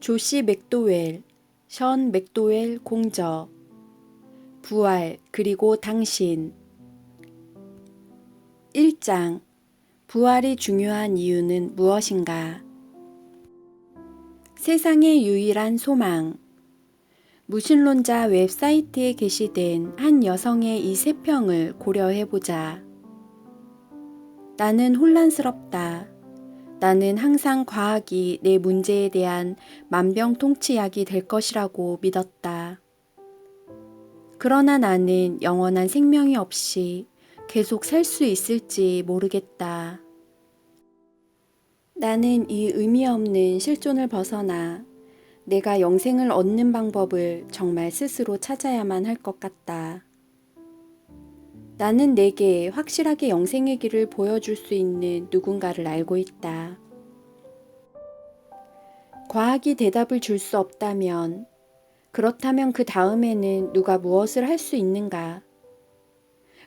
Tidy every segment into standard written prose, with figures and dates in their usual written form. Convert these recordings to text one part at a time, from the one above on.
조시 맥도웰, 션 맥도웰 공저, 부활 그리고 당신. 1장. 부활이 중요한 이유는 무엇인가? 세상의 유일한 소망. 무신론자 웹사이트에 게시된 한 여성의 이 세 평을 고려해보자. 나는 혼란스럽다. 나는 항상 과학이 내 문제에 대한 만병통치약이 될 것이라고 믿었다. 그러나 나는 영원한 생명이 없이 계속 살 수 있을지 모르겠다. 나는 이 의미 없는 실존을 벗어나 내가 영생을 얻는 방법을 정말 스스로 찾아야만 할 것 같다. 나는 내게 확실하게 영생의 길을 보여줄 수 있는 누군가를 알고 있다. 과학이 대답을 줄 수 없다면, 그렇다면 그 다음에는 누가 무엇을 할 수 있는가?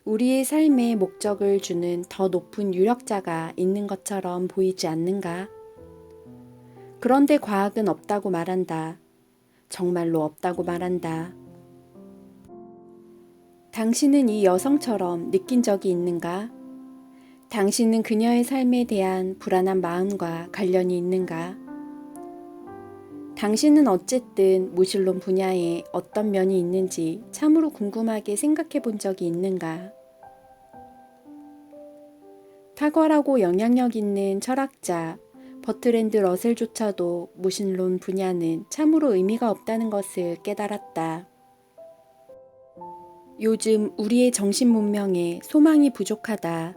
우리의 삶에 목적을 주는 더 높은 유력자가 있는 것처럼 보이지 않는가? 그런데 과학은 없다고 말한다. 정말로 없다고 말한다. 당신은 이 여성처럼 느낀 적이 있는가? 당신은 그녀의 삶에 대한 불안한 마음과 관련이 있는가? 당신은 어쨌든 무신론 분야에 어떤 면이 있는지 참으로 궁금하게 생각해 본 적이 있는가? 탁월하고 영향력 있는 철학자 버트랜드 러셀조차도 무신론 분야는 참으로 의미가 없다는 것을 깨달았다. 요즘 우리의 정신 문명에 소망이 부족하다.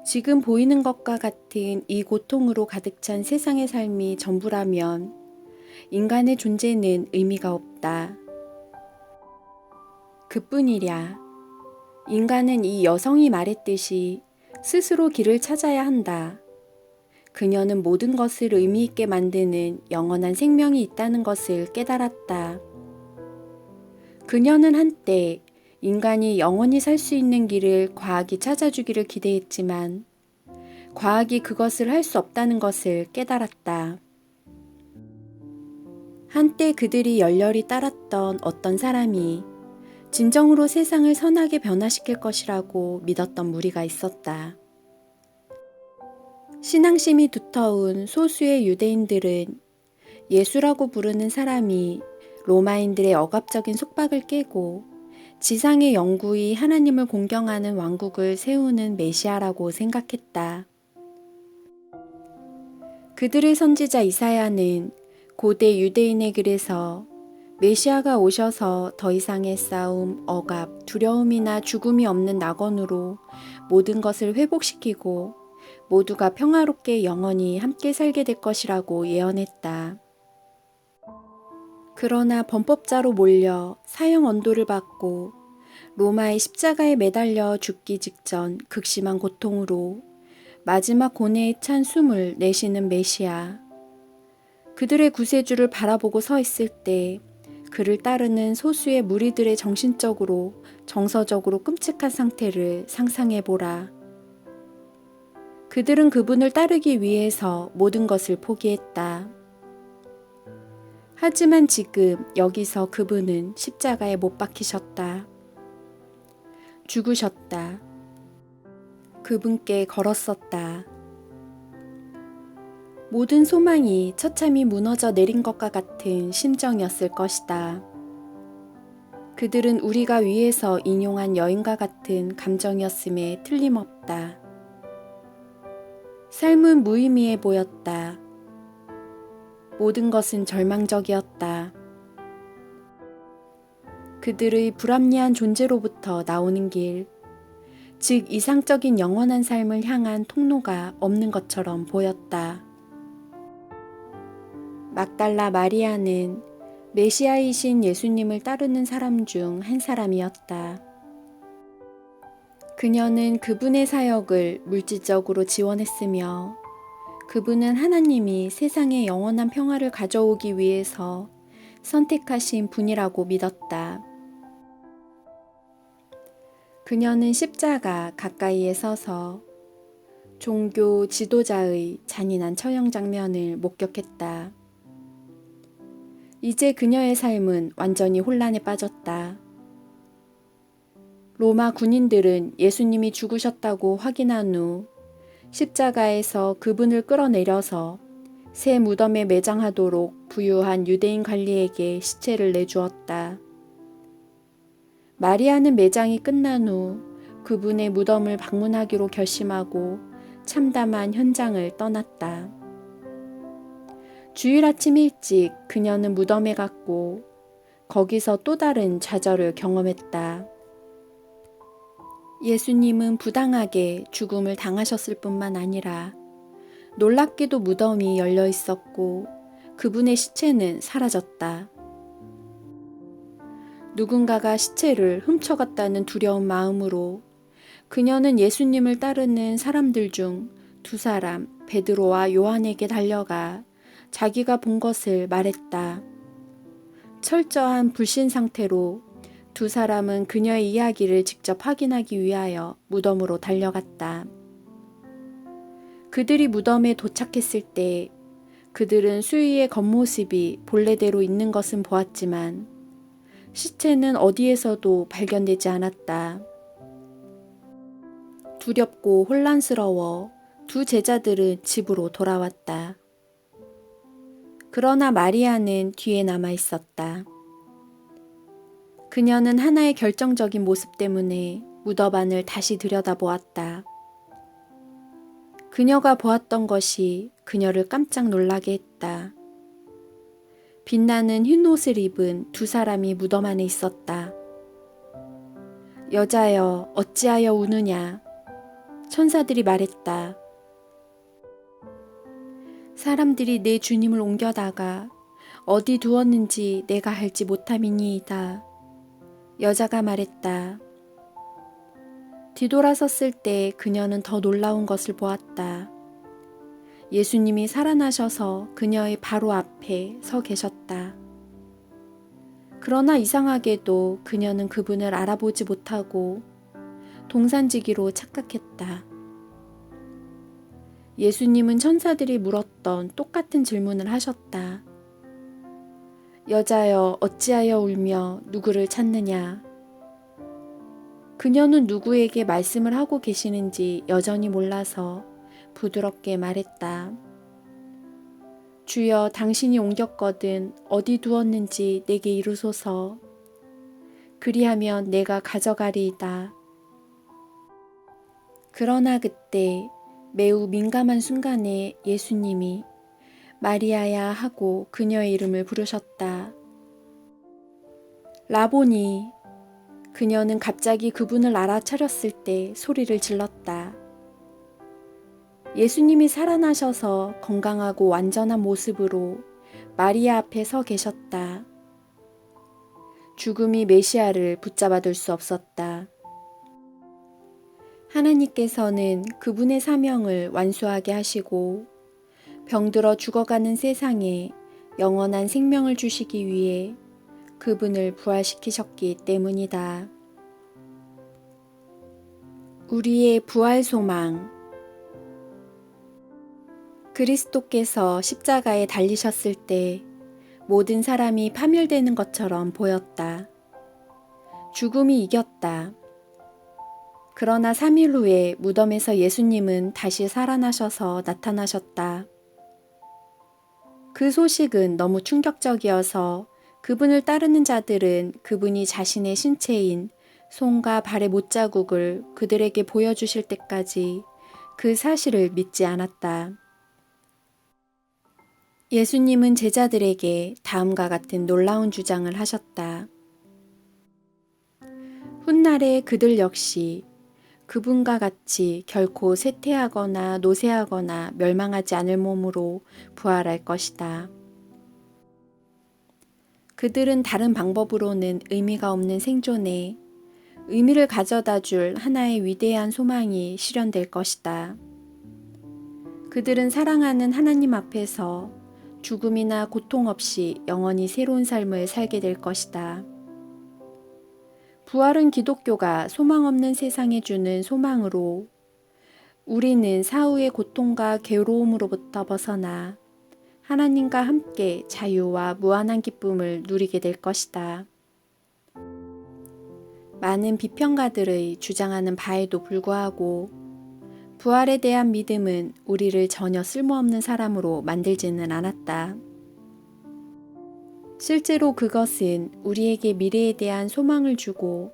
지금 보이는 것과 같은 이 고통으로 가득 찬 세상의 삶이 전부라면 인간의 존재는 의미가 없다. 그뿐이랴. 인간은 이 여성이 말했듯이 스스로 길을 찾아야 한다. 그녀는 모든 것을 의미 있게 만드는 영원한 생명이 있다는 것을 깨달았다. 그녀는 한때 인간이 영원히 살 수 있는 길을 과학이 찾아주기를 기대했지만 과학이 그것을 할 수 없다는 것을 깨달았다. 한때 그들이 열렬히 따랐던 어떤 사람이 진정으로 세상을 선하게 변화시킬 것이라고 믿었던 무리가 있었다. 신앙심이 두터운 소수의 유대인들은 예수라고 부르는 사람이 로마인들의 억압적인 속박을 깨고 지상의 영구히 하나님을 공경하는 왕국을 세우는 메시아라고 생각했다. 그들의 선지자 이사야는 고대 유대인의 글에서 메시아가 오셔서 더 이상의 싸움, 억압, 두려움이나 죽음이 없는 낙원으로 모든 것을 회복시키고 모두가 평화롭게 영원히 함께 살게 될 것이라고 예언했다. 그러나 범법자로 몰려 사형 언도를 받고 로마의 십자가에 매달려 죽기 직전 극심한 고통으로 마지막 고뇌에 찬 숨을 내쉬는 메시아. 그들의 구세주를 바라보고 서 있을 때 그를 따르는 소수의 무리들의 정신적으로 정서적으로 끔찍한 상태를 상상해보라. 그들은 그분을 따르기 위해서 모든 것을 포기했다. 하지만 지금 여기서 그분은 십자가에 못 박히셨다. 죽으셨다. 그분께 걸었었다. 모든 소망이 처참히 무너져 내린 것과 같은 심정이었을 것이다. 그들은 우리가 위에서 인용한 여인과 같은 감정이었음에 틀림없다. 삶은 무의미해 보였다. 모든 것은 절망적이었다. 그들의 불합리한 존재로부터 나오는 길, 즉 이상적인 영원한 삶을 향한 통로가 없는 것처럼 보였다. 막달라 마리아는 메시아이신 예수님을 따르는 사람 중 한 사람이었다. 그녀는 그분의 사역을 물질적으로 지원했으며 그분은 하나님이 세상에 영원한 평화를 가져오기 위해서 선택하신 분이라고 믿었다. 그녀는 십자가 가까이에 서서 종교 지도자의 잔인한 처형 장면을 목격했다. 이제 그녀의 삶은 완전히 혼란에 빠졌다. 로마 군인들은 예수님이 죽으셨다고 확인한 후 십자가에서 그분을 끌어내려서 새 무덤에 매장하도록 부유한 유대인 관리에게 시체를 내주었다. 마리아는 매장이 끝난 후 그분의 무덤을 방문하기로 결심하고 참담한 현장을 떠났다. 주일 아침 일찍 그녀는 무덤에 갔고 거기서 또 다른 좌절을 경험했다. 예수님은 부당하게 죽음을 당하셨을 뿐만 아니라 놀랍게도 무덤이 열려 있었고 그분의 시체는 사라졌다. 누군가가 시체를 훔쳐갔다는 두려운 마음으로 그녀는 예수님을 따르는 사람들 중 두 사람, 베드로와 요한에게 달려가 자기가 본 것을 말했다. 철저한 불신 상태로 두 사람은 그녀의 이야기를 직접 확인하기 위하여 무덤으로 달려갔다. 그들이 무덤에 도착했을 때 그들은 수위의 겉모습이 본래대로 있는 것은 보았지만 시체는 어디에서도 발견되지 않았다. 두렵고 혼란스러워 두 제자들은 집으로 돌아왔다. 그러나 마리아는 뒤에 남아 있었다. 그녀는 하나의 결정적인 모습 때문에 무덤 안을 다시 들여다보았다. 그녀가 보았던 것이 그녀를 깜짝 놀라게 했다. 빛나는 흰 옷을 입은 두 사람이 무덤 안에 있었다. 여자여, 어찌하여 우느냐? 천사들이 말했다. 사람들이 내 주님을 옮겨다가 어디 두었는지 내가 알지 못함이니이다. 여자가 말했다. 뒤돌아섰을 때 그녀는 더 놀라운 것을 보았다. 예수님이 살아나셔서 그녀의 바로 앞에 서 계셨다. 그러나 이상하게도 그녀는 그분을 알아보지 못하고 동산지기로 착각했다. 예수님은 천사들이 물었던 똑같은 질문을 하셨다. 여자여, 어찌하여 울며 누구를 찾느냐? 그녀는 누구에게 말씀을 하고 계시는지 여전히 몰라서 부드럽게 말했다. 주여, 당신이 옮겼거든 어디 두었는지 내게 이루소서. 그리하면 내가 가져가리이다. 그러나 그때 매우 민감한 순간에 예수님이 마리아야 하고 그녀의 이름을 부르셨다. 라보니. 그녀는 갑자기 그분을 알아차렸을 때 소리를 질렀다. 예수님이 살아나셔서 건강하고 완전한 모습으로 마리아 앞에 서 계셨다. 죽음이 메시아를 붙잡아둘 수 없었다. 하나님께서는 그분의 사명을 완수하게 하시고 병들어 죽어가는 세상에 영원한 생명을 주시기 위해 그분을 부활시키셨기 때문이다. 우리의 부활 소망. 그리스도께서 십자가에 달리셨을 때 모든 사람이 파멸되는 것처럼 보였다. 죽음이 이겼다. 그러나 3일 후에 무덤에서 예수님은 다시 살아나셔서 나타나셨다. 그 소식은 너무 충격적이어서 그분을 따르는 자들은 그분이 자신의 신체인 손과 발의 못자국을 그들에게 보여주실 때까지 그 사실을 믿지 않았다. 예수님은 제자들에게 다음과 같은 놀라운 주장을 하셨다. 훗날에 그들 역시 그분과 같이 결코 쇠퇴하거나 노쇠하거나 멸망하지 않을 몸으로 부활할 것이다. 그들은 다른 방법으로는 의미가 없는 생존에 의미를 가져다 줄 하나의 위대한 소망이 실현될 것이다. 그들은 사랑하는 하나님 앞에서 죽음이나 고통 없이 영원히 새로운 삶을 살게 될 것이다. 부활은 기독교가 소망 없는 세상에 주는 소망으로 우리는 사후의 고통과 괴로움으로부터 벗어나 하나님과 함께 자유와 무한한 기쁨을 누리게 될 것이다. 많은 비평가들의 주장하는 바에도 불구하고 부활에 대한 믿음은 우리를 전혀 쓸모없는 사람으로 만들지는 않았다. 실제로 그것은 우리에게 미래에 대한 소망을 주고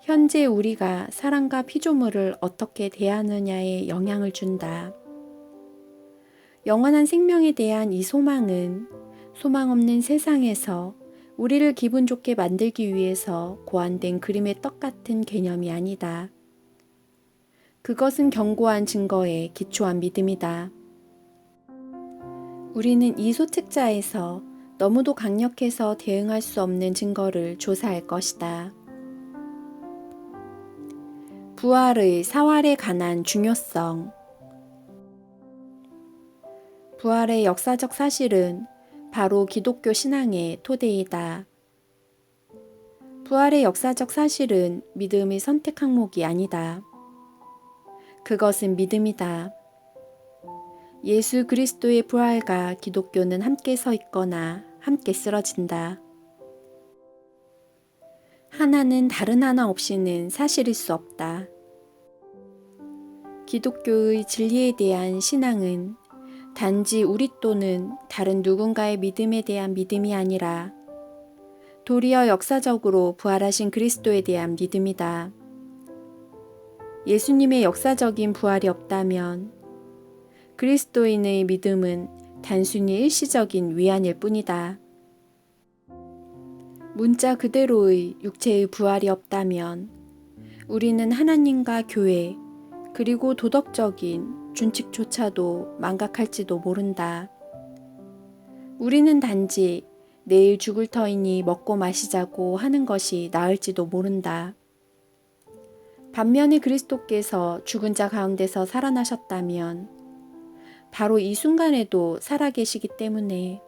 현재 우리가 사랑과 피조물을 어떻게 대하느냐에 영향을 준다. 영원한 생명에 대한 이 소망은 소망 없는 세상에서 우리를 기분 좋게 만들기 위해서 고안된 그림의 떡 같은 개념이 아니다. 그것은 견고한 증거에 기초한 믿음이다. 우리는 이 소책자에서 너무도 강력해서 대응할 수 없는 증거를 조사할 것이다. 부활의 사활에 관한 중요성. 부활의 역사적 사실은 바로 기독교 신앙의 토대이다. 부활의 역사적 사실은 믿음의 선택 항목이 아니다. 그것은 믿음이다. 예수 그리스도의 부활과 기독교는 함께 서 있거나 함께 쓰러진다. 하나는 다른 하나 없이는 사실일 수 없다. 기독교의 진리에 대한 신앙은 단지 우리 또는 다른 누군가의 믿음에 대한 믿음이 아니라 도리어 역사적으로 부활하신 그리스도에 대한 믿음이다. 예수님의 역사적인 부활이 없다면 그리스도인의 믿음은 단순히 일시적인 위안일 뿐이다. 문자 그대로의 육체의 부활이 없다면 우리는 하나님과 교회 그리고 도덕적인 준칙조차도 망각할지도 모른다. 우리는 단지 내일 죽을 터이니 먹고 마시자고 하는 것이 나을지도 모른다. 반면에 그리스도께서 죽은 자 가운데서 살아나셨다면 바로 이 순간에도 살아계시기 때문에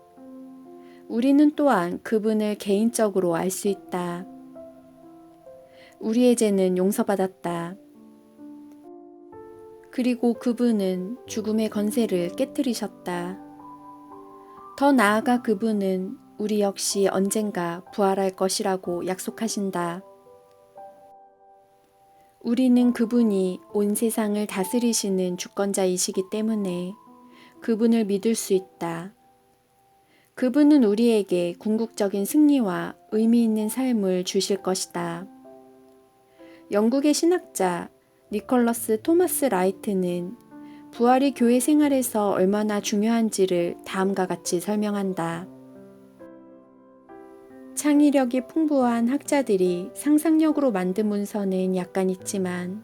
우리는 또한 그분을 개인적으로 알 수 있다. 우리의 죄는 용서받았다. 그리고 그분은 죽음의 권세를 깨뜨리셨다. 더 나아가 그분은 우리 역시 언젠가 부활할 것이라고 약속하신다. 우리는 그분이 온 세상을 다스리시는 주권자이시기 때문에 그분을 믿을 수 있다. 그분은 우리에게 궁극적인 승리와 의미 있는 삶을 주실 것이다. 영국의 신학자 니콜러스 토마스 라이트는 부활이 교회 생활에서 얼마나 중요한지를 다음과 같이 설명한다. 창의력이 풍부한 학자들이 상상력으로 만든 문서는 약간 있지만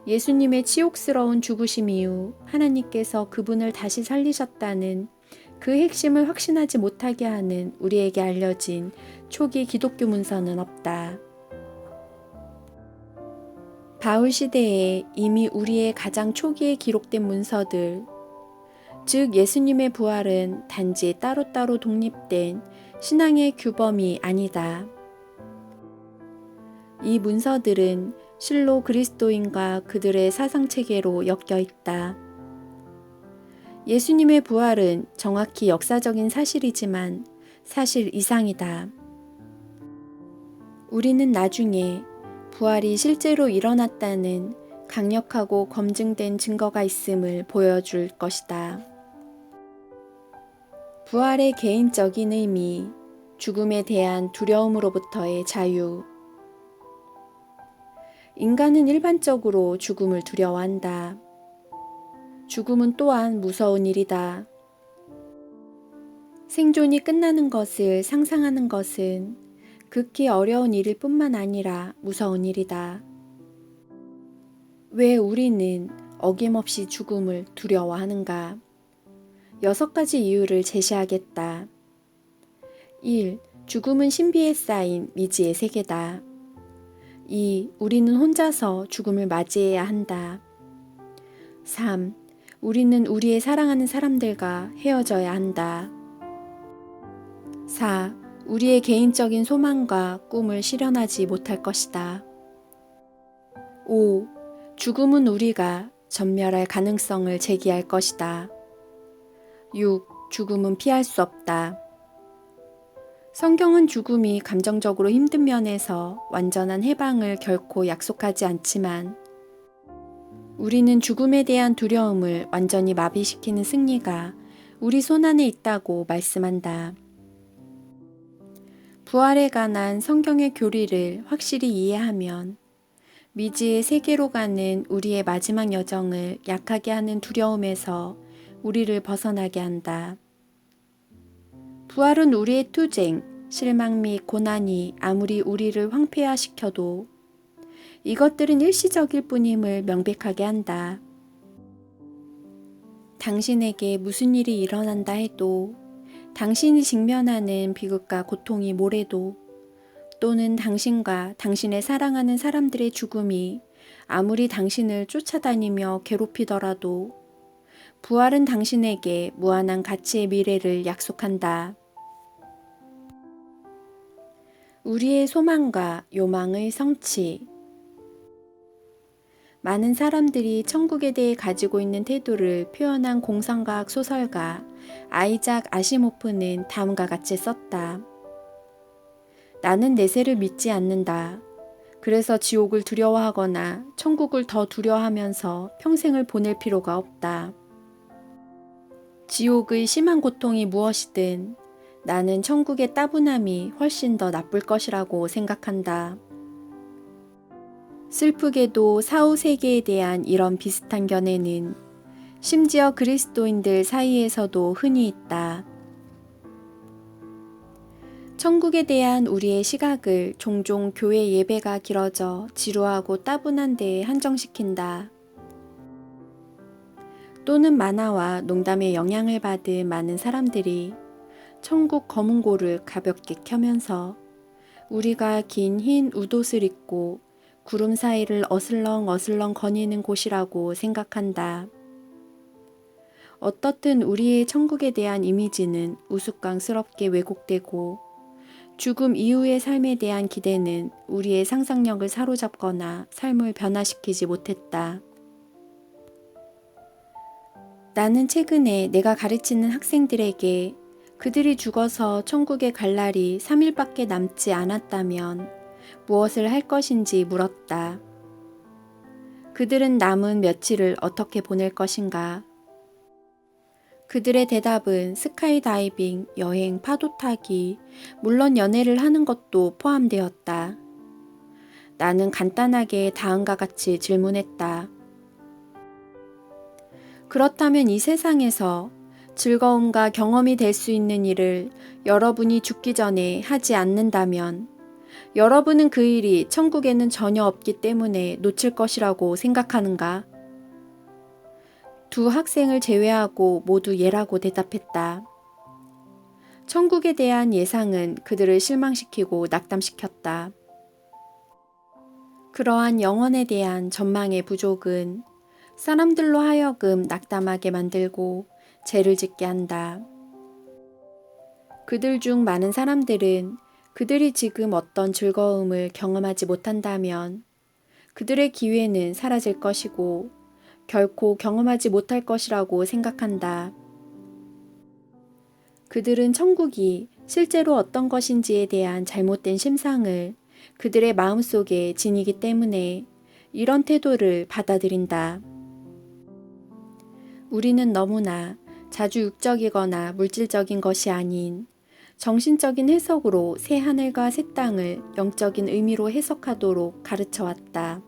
예수님의 치욕스러운 죽으심 이후 하나님께서 그분을 다시 살리셨다는 그 핵심을 확신하지 못하게 하는 우리에게 알려진 초기 기독교 문서는 없다. 바울 시대에 이미 우리의 가장 초기에 기록된 문서들, 즉 예수님의 부활은 단지 따로따로 독립된 신앙의 규범이 아니다. 이 문서들은 실로 그리스도인과 그들의 사상체계로 엮여 있다. 예수님의 부활은 정확히 역사적인 사실이지만 사실 이상이다. 우리는 나중에 부활이 실제로 일어났다는 강력하고 검증된 증거가 있음을 보여줄 것이다. 부활의 개인적인 의미, 죽음에 대한 두려움으로부터의 자유. 인간은 일반적으로 죽음을 두려워한다. 죽음은 또한 무서운 일이다. 생존이 끝나는 것을 상상하는 것은 극히 어려운 일일 뿐만 아니라 무서운 일이다. 왜 우리는 어김없이 죽음을 두려워하는가? 6가지 이유를 제시하겠다. 1. 죽음은 신비에 쌓인 미지의 세계다. 2. 우리는 혼자서 죽음을 맞이해야 한다. 3. 우리는 우리의 사랑하는 사람들과 헤어져야 한다. 4. 우리의 개인적인 소망과 꿈을 실현하지 못할 것이다. 5. 죽음은 우리가 전멸할 가능성을 제기할 것이다. 6. 죽음은 피할 수 없다. 성경은 죽음이 감정적으로 힘든 면에서 완전한 해방을 결코 약속하지 않지만 우리는 죽음에 대한 두려움을 완전히 마비시키는 승리가 우리 손안에 있다고 말씀한다. 부활에 관한 성경의 교리를 확실히 이해하면 미지의 세계로 가는 우리의 마지막 여정을 약하게 하는 두려움에서 우리를 벗어나게 한다. 부활은 우리의 투쟁, 실망 및 고난이 아무리 우리를 황폐화시켜도 이것들은 일시적일 뿐임을 명백하게 한다. 당신에게 무슨 일이 일어난다 해도, 당신이 직면하는 비극과 고통이 뭐래도, 또는 당신과 당신의 사랑하는 사람들의 죽음이 아무리 당신을 쫓아다니며 괴롭히더라도 부활은 당신에게 무한한 가치의 미래를 약속한다. 우리의 소망과 요망의 성취. 많은 사람들이 천국에 대해 가지고 있는 태도를 표현한 공상과학 소설가 아이작 아시모프는 다음과 같이 썼다. 나는 내세를 믿지 않는다. 그래서 지옥을 두려워하거나 천국을 더 두려워하면서 평생을 보낼 필요가 없다. 지옥의 심한 고통이 무엇이든 나는 천국의 따분함이 훨씬 더 나쁠 것이라고 생각한다. 슬프게도 사후 세계에 대한 이런 비슷한 견해는 심지어 그리스도인들 사이에서도 흔히 있다. 천국에 대한 우리의 시각을 종종 교회 예배가 길어져 지루하고 따분한 데에 한정시킨다. 또는 만화와 농담의 영향을 받은 많은 사람들이 천국 검은고를 가볍게 켜면서 우리가 긴 흰 웃옷을 입고 구름 사이를 어슬렁어슬렁 거니는 곳이라고 생각한다. 어떻든 우리의 천국에 대한 이미지는 우스꽝스럽게 왜곡되고 죽음 이후의 삶에 대한 기대는 우리의 상상력을 사로잡거나 삶을 변화시키지 못했다. 나는 최근에 내가 가르치는 학생들에게 그들이 죽어서 천국에 갈 날이 3일밖에 남지 않았다면 무엇을 할 것인지 물었다. 그들은 남은 며칠을 어떻게 보낼 것인가? 그들의 대답은 스카이다이빙, 여행, 파도 타기, 물론 연애를 하는 것도 포함되었다. 나는 간단하게 다음과 같이 질문했다. 그렇다면 이 세상에서 즐거움과 경험이 될 수 있는 일을 여러분이 죽기 전에 하지 않는다면 여러분은 그 일이 천국에는 전혀 없기 때문에 놓칠 것이라고 생각하는가? 두 학생을 제외하고 모두 예라고 대답했다. 천국에 대한 예상은 그들을 실망시키고 낙담시켰다. 그러한 영혼에 대한 전망의 부족은 사람들로 하여금 낙담하게 만들고 죄를 짓게 한다. 그들 중 많은 사람들은 그들이 지금 어떤 즐거움을 경험하지 못한다면 그들의 기회는 사라질 것이고 결코 경험하지 못할 것이라고 생각한다. 그들은 천국이 실제로 어떤 것인지에 대한 잘못된 심상을 그들의 마음속에 지니기 때문에 이런 태도를 받아들인다. 우리는 너무나 자주 육적이거나 물질적인 것이 아닌 정신적인 해석으로 새 하늘과 새 땅을 영적인 의미로 해석하도록 가르쳐왔다.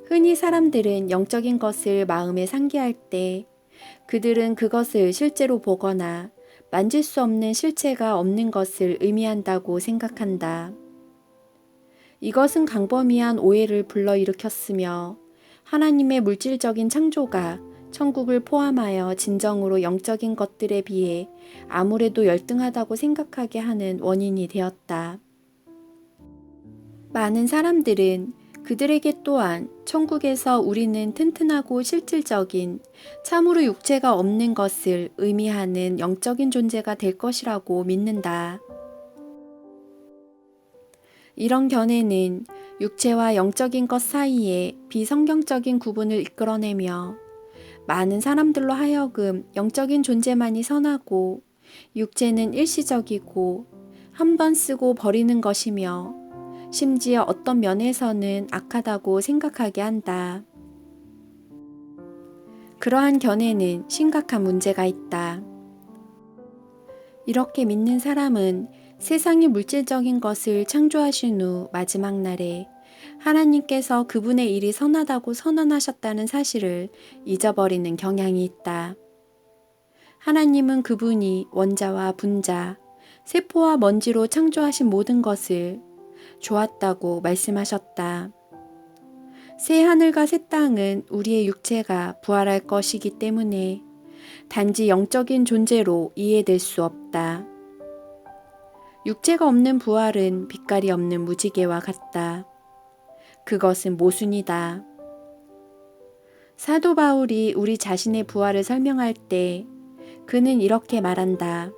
흔히 사람들은 영적인 것을 마음에 상기할 때 그들은 그것을 실제로 보거나 만질 수 없는 실체가 없는 것을 의미한다고 생각한다. 이것은 광범위한 오해를 불러일으켰으며 하나님의 물질적인 창조가 천국을 포함하여 진정으로 영적인 것들에 비해 아무래도 열등하다고 생각하게 하는 원인이 되었다. 많은 사람들은 그들에게 또한 천국에서 우리는 튼튼하고 실질적인 참으로 육체가 없는 것을 의미하는 영적인 존재가 될 것이라고 믿는다. 이런 견해는 육체와 영적인 것 사이에 비성경적인 구분을 이끌어내며 많은 사람들로 하여금 영적인 존재만이 선하고 육체는 일시적이고 한 번 쓰고 버리는 것이며 심지어 어떤 면에서는 악하다고 생각하게 한다. 그러한 견해는 심각한 문제가 있다. 이렇게 믿는 사람은 세상의 물질적인 것을 창조하신 후 마지막 날에 하나님께서 그분의 일이 선하다고 선언하셨다는 사실을 잊어버리는 경향이 있다. 하나님은 그분이 원자와 분자, 세포와 먼지로 창조하신 모든 것을 좋았다고 말씀하셨다. 새 하늘과 새 땅은 우리의 육체가 부활할 것이기 때문에 단지 영적인 존재로 이해될 수 없다. 육체가 없는 부활은 빛깔이 없는 무지개와 같다. 그것은 모순이다. 사도 바울이 우리 자신의 부활을 설명할 때 그는 이렇게 말한다.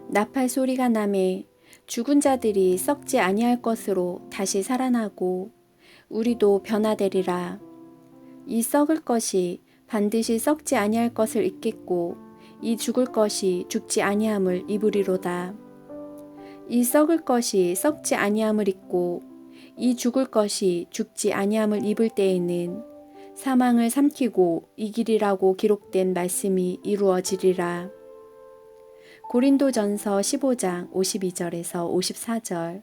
나팔 소리가 나매 죽은 자들이 썩지 아니할 것으로 다시 살아나고 우리도 변화되리라. 이 썩을 것이 반드시 썩지 아니할 것을 입겠고 이 죽을 것이 죽지 아니함을 입으리로다. 이 썩을 것이 썩지 아니함을 입고 이 죽을 것이 죽지 아니함을 입을 때에는 사망을 삼키고 이기리라고 기록된 말씀이 이루어지리라. 고린도전서 15장 52절에서 54절.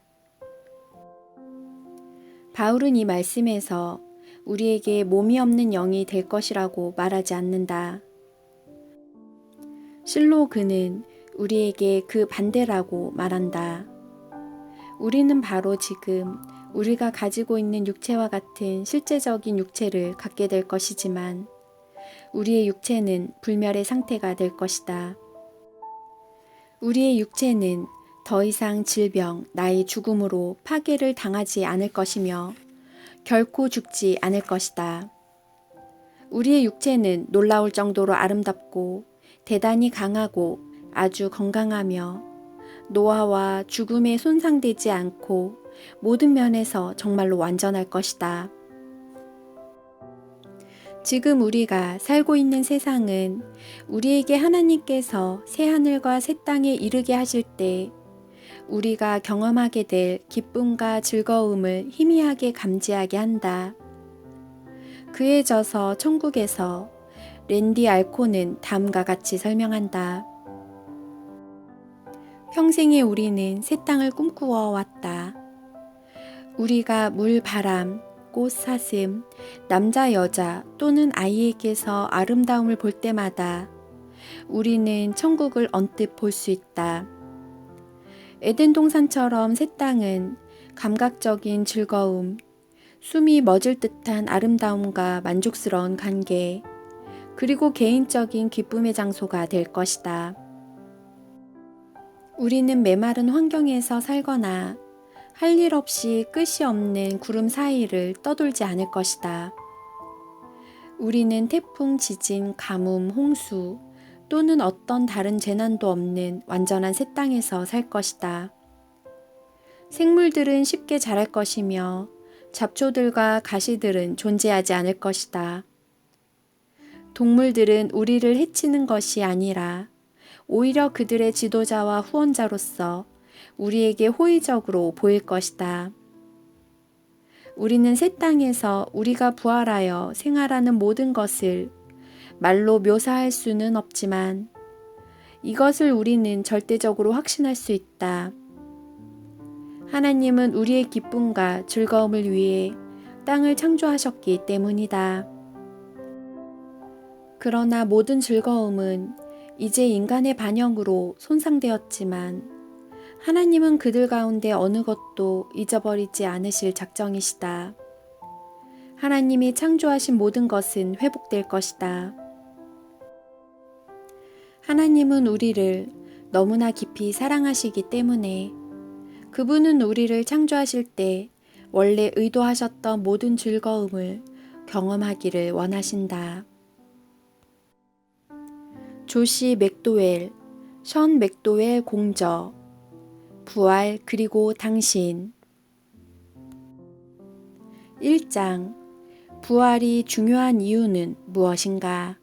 바울은 이 말씀에서 우리에게 몸이 없는 영이 될 것이라고 말하지 않는다. 실로 그는 우리에게 그 반대라고 말한다. 우리는 바로 지금 우리가 가지고 있는 육체와 같은 실제적인 육체를 갖게 될 것이지만 우리의 육체는 불멸의 상태가 될 것이다. 우리의 육체는 더 이상 질병, 나의 죽음으로 파괴를 당하지 않을 것이며 결코 죽지 않을 것이다. 우리의 육체는 놀라울 정도로 아름답고 대단히 강하고 아주 건강하며 노화와 죽음에 손상되지 않고 모든 면에서 정말로 완전할 것이다. 지금 우리가 살고 있는 세상은 우리에게 하나님께서 새 하늘과 새 땅에 이르게 하실 때 우리가 경험하게 될 기쁨과 즐거움을 희미하게 감지하게 한다. 그에 져서 천국에서 랜디 알코는 다음과 같이 설명한다. 평생에 우리는 새 땅을 꿈꾸어 왔다. 우리가 물, 바람, 꽃, 사슴, 남자, 여자 또는 아이에게서 아름다움을 볼 때마다 우리는 천국을 언뜻 볼 수 있다. 에덴 동산처럼 새 땅은 감각적인 즐거움, 숨이 멎을 듯한 아름다움과 만족스러운 관계, 그리고 개인적인 기쁨의 장소가 될 것이다. 우리는 메마른 환경에서 살거나 할 일 없이 끝이 없는 구름 사이를 떠돌지 않을 것이다. 우리는 태풍, 지진, 가뭄, 홍수 또는 어떤 다른 재난도 없는 완전한 새 땅에서 살 것이다. 생물들은 쉽게 자랄 것이며 잡초들과 가시들은 존재하지 않을 것이다. 동물들은 우리를 해치는 것이 아니라 오히려 그들의 지도자와 후원자로서 우리에게 호의적으로 보일 것이다. 우리는 새 땅에서 우리가 부활하여 생활하는 모든 것을 말로 묘사할 수는 없지만 이것을 우리는 절대적으로 확신할 수 있다. 하나님은 우리의 기쁨과 즐거움을 위해 땅을 창조하셨기 때문이다. 그러나 모든 즐거움은 이제 인간의 반영으로 손상되었지만 하나님은 그들 가운데 어느 것도 잊어버리지 않으실 작정이시다. 하나님이 창조하신 모든 것은 회복될 것이다. 하나님은 우리를 너무나 깊이 사랑하시기 때문에 그분은 우리를 창조하실 때 원래 의도하셨던 모든 즐거움을 경험하기를 원하신다. 조시 맥도웰, 션 맥도웰 공저, 부활 그리고 당신. 1장. 부활이 중요한 이유는 무엇인가?